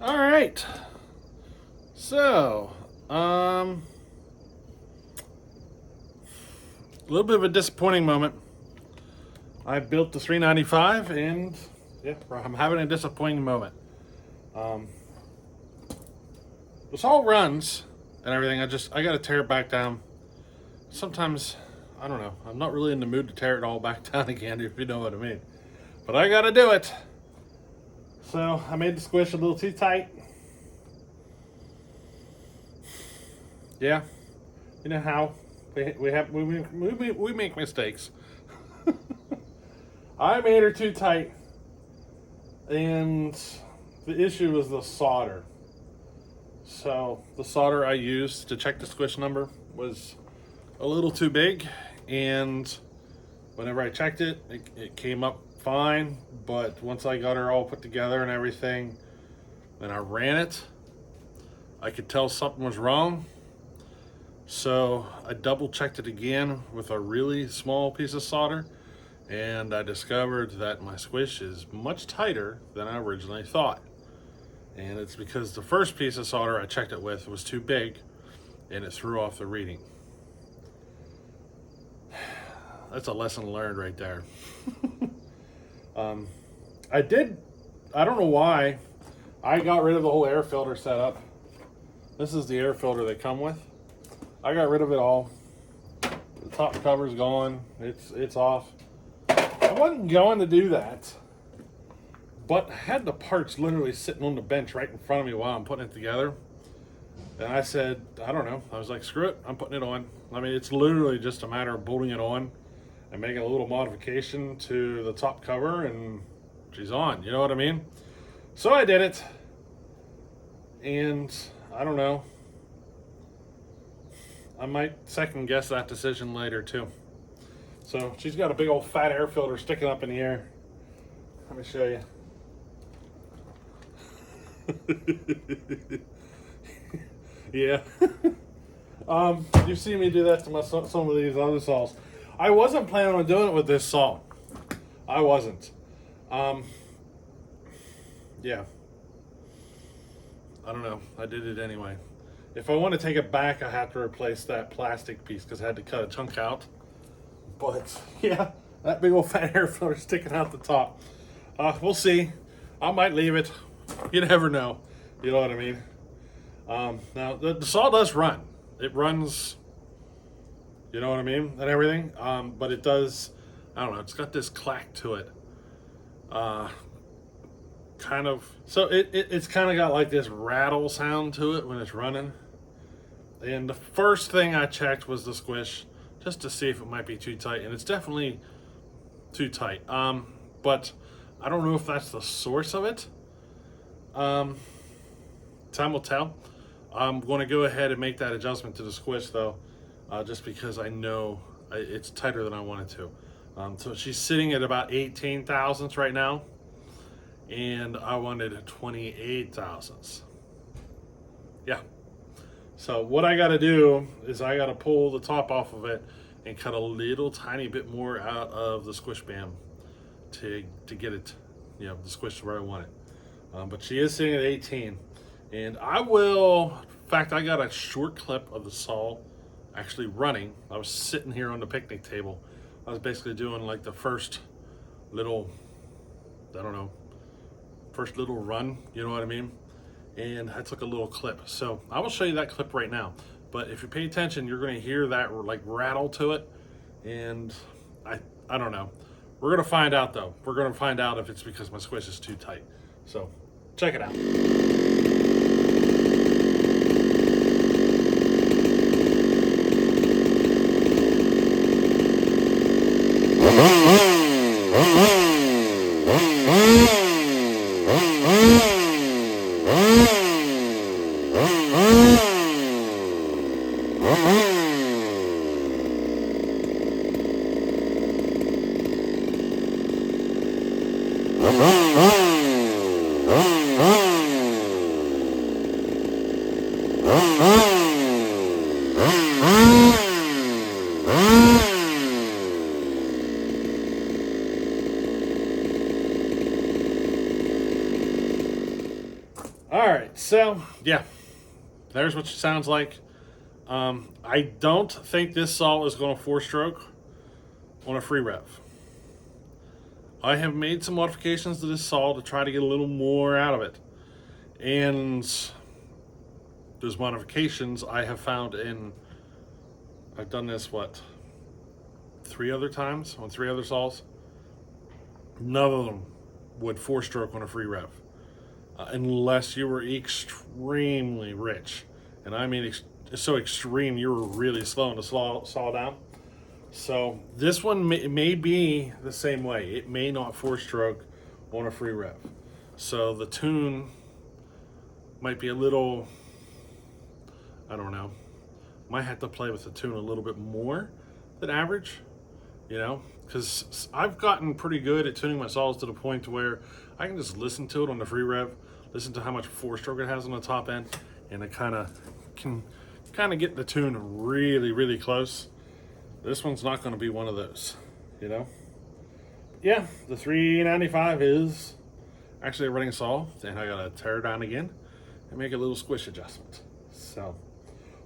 All right. So, a little bit of a disappointing moment. I built the 395 and yeah, I'm having a disappointing moment. Um, this all runs and everything. I got to tear it back down. Sometimes, I don't know. I'm not really in the mood to tear it all back down again, if you know what I mean. But I got to do it. So I made the squish a little too tight. Yeah, you know how we make mistakes. I made her too tight, and the issue was the solder. So the solder I used to check the squish number was a little too big, and whenever I checked it, it came up fine. But once I got her all put together and everything, and I ran it, I could tell something was wrong. So I double checked it again with a really small piece of solder, and I discovered that my squish is much tighter than I originally thought. And it's because the first piece of solder I checked it with was too big and it threw off the reading. That's a lesson learned right there. I don't know why, I got rid of the whole air filter setup. This is the air filter they come with. I got rid of it all. The top cover's gone. It's off. I wasn't going to do that, but I had the parts literally sitting on the bench right in front of me while I'm putting it together. And I said, I don't know. I was like, screw it. I'm putting it on. I mean, it's literally just a matter of bolting it on and making a little modification to the top cover, and she's on. You know what I mean? So I did it. And I don't know. I might second guess that decision later too. So she's got a big old fat air filter sticking up in the air. Let me show you. Yeah. You've seen me do that to some of these other saws. I wasn't planning on doing it with this saw. I wasn't. Yeah. I don't know. I did it anyway. If I want to take it back, I have to replace that plastic piece because I had to cut a chunk out. But yeah, that big old fat air filter sticking out the top. We'll see. I might leave it. You never know. You know what I mean? Now the saw does run. It runs. You know what I mean, and everything. But it does. I don't know. It's got this clack to it. Kind of. So it's kind of got like this rattle sound to it when it's running. And the first thing I checked was the squish, just to see if it might be too tight, and it's definitely too tight. But I don't know if that's the source of it. Time will tell. I'm going to go ahead and make that adjustment to the squish though, just because I know it's tighter than I want it to. So she's sitting at about 18 thousandths right now, and I wanted 28 thousandths. Yeah. So what I got to do is I got to pull the top off of it and cut a little tiny bit more out of the squish band to get it, the squish where I want it. But she is sitting at 18, and I will. In fact, I got a short clip of the saw actually running. I was sitting here on the picnic table. I was basically doing like the first little, first little run. You know what I mean? And I took a little clip. So I will show you that clip right now. But if you pay attention, you're going to hear that like rattle to it. And I don't know. We're going to find out though. We're going to find out if it's because my squish is too tight. So check it out. All right, so yeah, there's what it sounds like. I don't think this saw is going to 4-stroke on a free rev. I have made some modifications to this saw to try to get a little more out of it. And those modifications I have found I've done this, 3 other times on 3 other saws. None of them would 4-stroke on a free rev. Unless you were extremely rich. And I mean so extreme you were really slowing the saw down. So this one may be the same way. It may not 4-stroke on a free rev. So the tune might be a little, I don't know, might have to play with the tune a little bit more than average, because I've gotten pretty good at tuning my saws to the point to where I can just listen to it on the free rev, listen to how much 4-stroke it has on the top end, and I can get the tune really, really close. This one's not going to be one of those, Yeah, the 395 is actually a running saw, and I got to tear it down again and make a little squish adjustment. So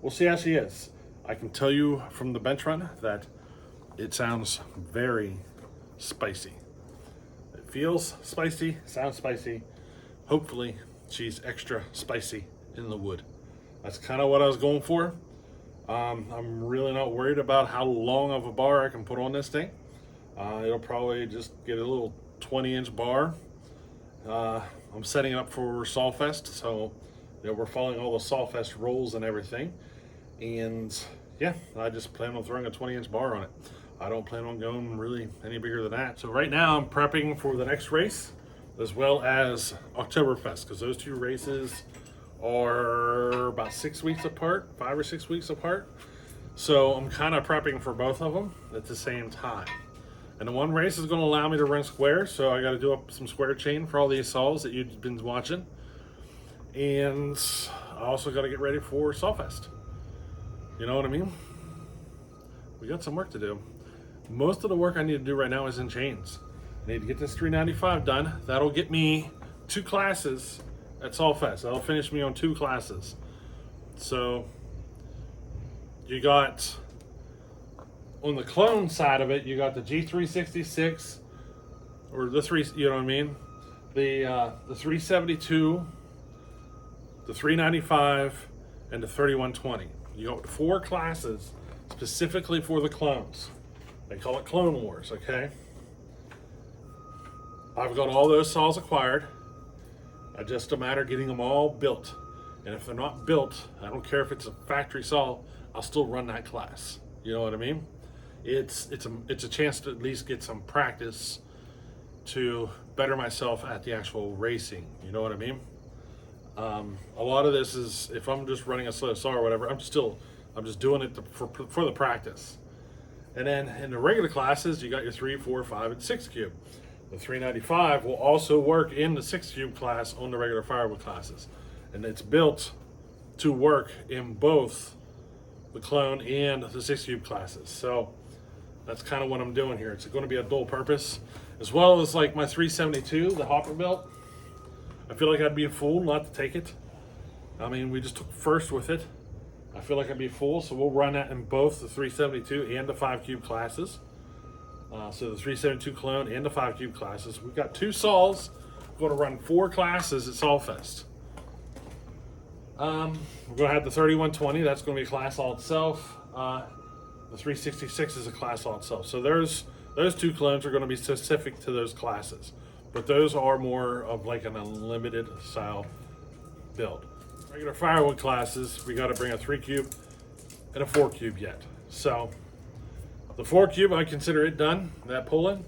we'll see how she is. I can tell you from the bench run that it sounds very spicy. It feels spicy, sounds spicy. Hopefully she's extra spicy in the wood. That's kind of what I was going for. I'm really not worried about how long of a bar I can put on this thing. It'll probably just get a little 20-inch bar. I'm setting it up for Sawfest, so we're following all the Sawfest rules and everything. And yeah, I just plan on throwing a 20-inch bar on it. I don't plan on going really any bigger than that. So right now I'm prepping for the next race as well as Oktoberfest, because those 2 races are about 6 weeks apart, 5 or 6 weeks apart. So I'm kind of prepping for both of them at the same time. And the one race is going to allow me to run square, so I got to do up some square chain for all these saws that you've been watching. And I also got to get ready for Sawfest. You know what I mean? We got some work to do. Most of the work I need to do right now is in chains. I need to get this 395 done. That'll get me 2 classes at Sawfest. That'll finish me on 2 classes. So you got, on the clone side of it, you got the G366, or the 3, you know what I mean? The 372, the 395, and the 3120. You got 4 classes specifically for the clones. They call it Clone Wars, okay? I've got all those saws acquired. It's just a matter of getting them all built. And if they're not built, I don't care if it's a factory saw, I'll still run that class. You know what I mean? It's a chance to at least get some practice to better myself at the actual racing. You know what I mean? A lot of this is, if I'm just running a slow saw or whatever, I'm just doing it for the practice. And then in the regular classes, you got your 3, 4, 5, and 6 cube. The 395 will also work in the 6 cube class on the regular firewood classes. And it's built to work in both the clone and the 6 cube classes. So that's kind of what I'm doing here. It's going to be a dual purpose, as well as like my 372, the hopper belt. I feel like I'd be a fool not to take it. I mean, we just took first with it. I feel like I'd be a fool, so we'll run that in both the 372 and the 5 cube classes. So the 372 clone and the 5 cube classes. We've got 2 saws. We're going to run 4 classes at Sawfest. We're going to have the 3120. That's going to be a class all itself. The 366 is a class all itself. So those 2 clones are going to be specific to those classes. But those are more of like an unlimited style build. Regular firewood classes, we got to bring a 3 cube and a 4 cube yet. So the 4 cube, I consider it done, that pull-in,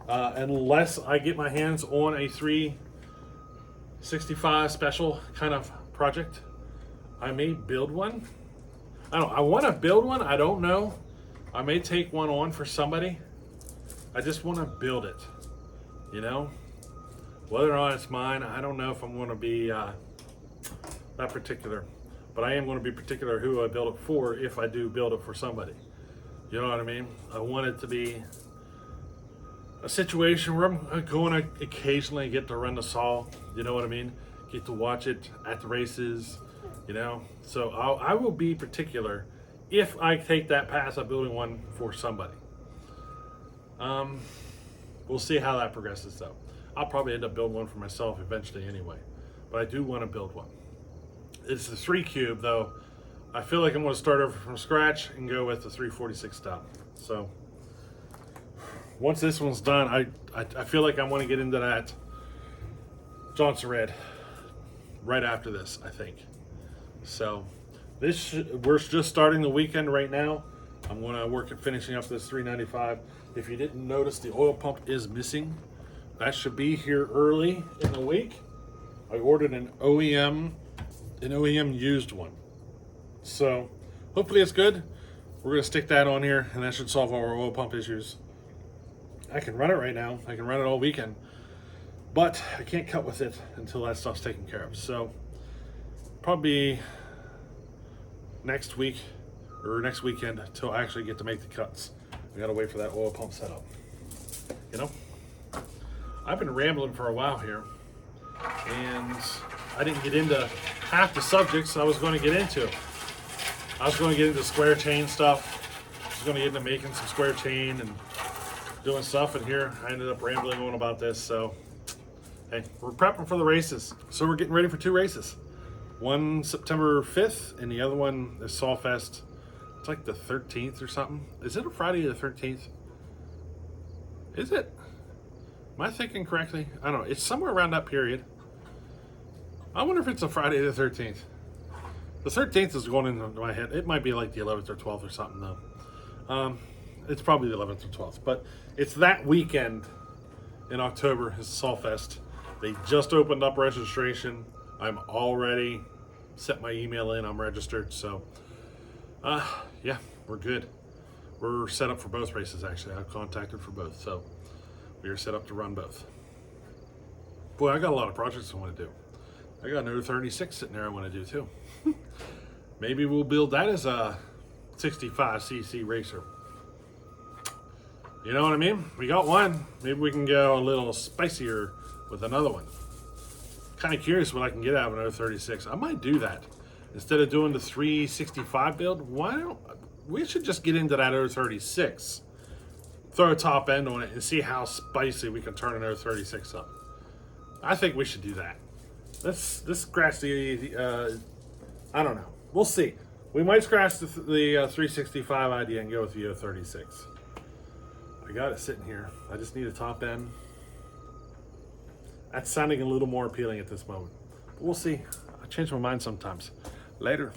unless I get my hands on a 365 special kind of project. I may build one. I want to build one. I don't know. I may take one on for somebody. I just want to build it, Whether or not it's mine, I don't know if I'm going to be that particular, but I am going to be particular who I build it for if I do build it for somebody. You know what I mean? I want it to be a situation where I'm going to occasionally get to run the saw. You know what I mean? get to watch it at the races, you know. So I will be particular if I take that path of building one for somebody. We'll see how that progresses though. I'll probably end up building one for myself eventually anyway, but I do want to build one. It's the 3 cube though. I feel like I'm going to start over from scratch and go with the 346 style. So once this one's done, I feel like I want to get into that Johnson Red right after this, I think. So we're just starting the weekend right now. I'm going to work at finishing up this 395. If you didn't notice, the oil pump is missing. That should be here early in the week. I ordered an OEM used one. So hopefully it's good. We're going to stick that on here, and that should solve our oil pump issues. I can run it right now. I can run it all weekend. But I can't cut with it until that stuff's taken care of. So probably next week or next weekend until I actually get to make the cuts. I gotta wait for that oil pump setup. You know, I've been rambling for a while here, and I didn't get into half the subjects I was going to get into. I was going to get into square chain stuff. I was going to get into making some square chain and doing stuff, and here I ended up rambling on about this. So hey, we're prepping for the races. So we're getting ready for 2 races. One September 5th, and the other one is Sawfest. It's like the 13th or something. Is it a Friday the 13th? Is it? Am I thinking correctly? I don't know. It's somewhere around that period. I wonder if it's a Friday the 13th. The 13th is going into my head. It might be like the 11th or 12th or something though. It's probably the 11th or 12th, but it's that weekend in October is Sawfest. They just opened up registration. I'm already set my email in. I'm registered. So, yeah, we're good. We're set up for both races, actually. I've contacted for both. So, we are set up to run both. Boy, I got a lot of projects I want to do. I got another 36 sitting there I want to do, too. Maybe we'll build that as a 65cc racer. You know what I mean? We got one. Maybe we can go a little spicier with another one. Kind of curious what I can get out of another 36. I might do that. Instead of doing the 365 build, why don't we should just get into that other 36. Throw a top end on it and see how spicy we can turn another 36 up. I think we should do that. Let's scratch the I don't know. We'll see. We might scratch the 365 idea and go with the 36. I got it sitting here. I just need a top end. That's sounding a little more appealing at this moment. But we'll see. I change my mind sometimes. Later.